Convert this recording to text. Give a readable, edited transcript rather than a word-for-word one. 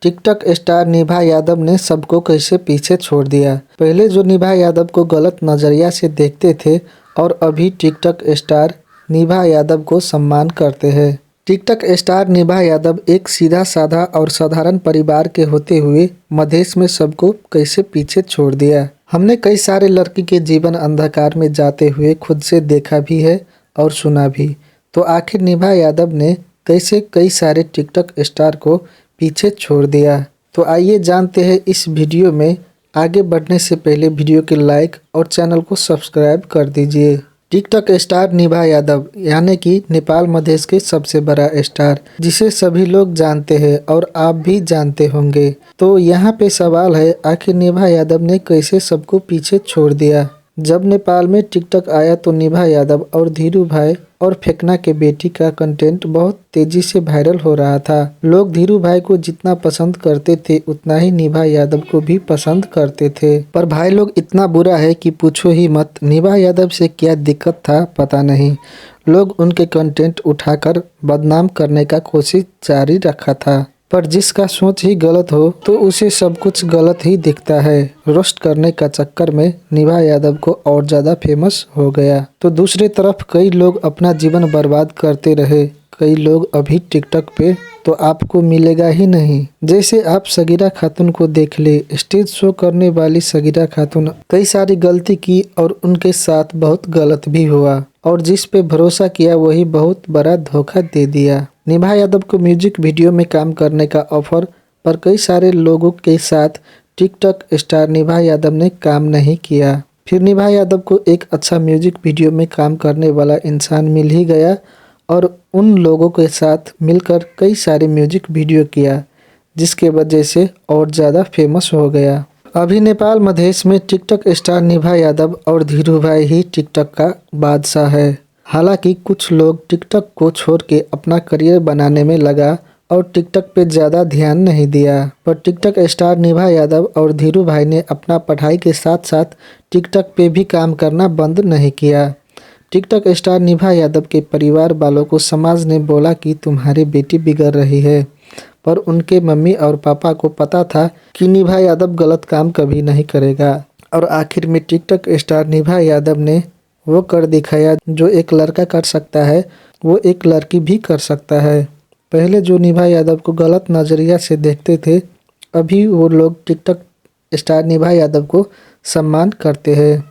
TikTok star निभा यादव ने सबको कैसे पीछे छोड़ दिया। पहले जो निभा यादव को गलत नज़रिया से देखते थे और अभी टिकटॉक स्टार निभा यादव को सम्मान करते हैं। टिकटॉक स्टार निभा यादव एक सीधा साधा और साधारण परिवार के होते हुए मधेश में सबको कैसे पीछे छोड़ दिया। हमने कई सारे लड़की के जीवन अंधकार में जाते हुए खुद से देखा भी है और सुना भी। तो आखिर निभा यादव ने कैसे कई सारे टिकटॉक स्टार को पीछे छोड़ दिया। तो आइए जानते हैं इस वीडियो में। आगे बढ़ने से पहले वीडियो के लाइक और चैनल को सब्सक्राइब कर दीजिए। टिकटॉक स्टार निभा यादव यानी कि नेपाल मधेश के सबसे बड़ा स्टार, जिसे सभी लोग जानते हैं और आप भी जानते होंगे। तो यहाँ पे सवाल है, आखिर निभा यादव ने कैसे सबको पीछे छोड़ दिया। जब नेपाल में टिकटॉक आया तो निभा यादव और धीरू भाई और फेकना के बेटी का कंटेंट बहुत तेजी से वायरल हो रहा था। लोग धीरू भाई को जितना पसंद करते थे उतना ही निभा यादव को भी पसंद करते थे। पर भाई लोग इतना बुरा है कि पूछो ही मत। निभा यादव से क्या दिक्कत था पता नहीं, लोग उनके कंटेंट उठाकर बदनाम करने का कोशिश जारी रखा था। पर जिसका सोच ही गलत हो तो उसे सब कुछ गलत ही दिखता है। रोस्ट करने का चक्कर में निभा यादव को और ज़्यादा फेमस हो गया। तो दूसरी तरफ कई लोग अपना जीवन बर्बाद करते रहे। कई लोग अभी टिकटॉक पे तो आपको मिलेगा ही नहीं। जैसे आप सगीरा खातून को देख ले, स्टेज शो करने वाली सगीरा खातून कई सारी गलती की और उनके साथ बहुत गलत भी हुआ और जिस पे भरोसा किया वही बहुत बड़ा धोखा दे दिया। निभा यादव को म्यूजिक वीडियो में काम करने का ऑफर पर कई सारे लोगों के साथ टिकटॉक स्टार निभा यादव ने काम नहीं किया। फिर निभा यादव को एक अच्छा म्यूजिक वीडियो में काम करने वाला इंसान मिल ही गया और उन लोगों के साथ मिलकर कई सारे म्यूजिक वीडियो किया, जिसके वजह से और ज़्यादा फेमस हो गया। अभी नेपाल मधेश में टिकटॉक स्टार निभा यादव और धीरू भाई ही टिकटॉक का बादशाह है। हालांकि कुछ लोग टिकटॉक को छोड़ के अपना करियर बनाने में लगा और टिकटॉक पे ज़्यादा ध्यान नहीं दिया। पर टिकटॉक स्टार निभा यादव और धीरू भाई ने अपना पढ़ाई के साथ साथ टिकटॉक पे भी काम करना बंद नहीं किया। टिकटॉक स्टार निभा यादव के परिवार वालों को समाज ने बोला कि तुम्हारी बेटी बिगड़ रही है, पर उनके मम्मी और पापा को पता था कि निभा यादव गलत काम कभी नहीं करेगा। और आखिर में टिकटॉक स्टार निभा यादव ने वो कर दिखाया जो एक लड़का कर सकता है वो एक लड़की भी कर सकता है। पहले जो निभा यादव को गलत नज़रिया से देखते थे, अभी वो लोग टिकटॉक स्टार निभा यादव को सम्मान करते हैं।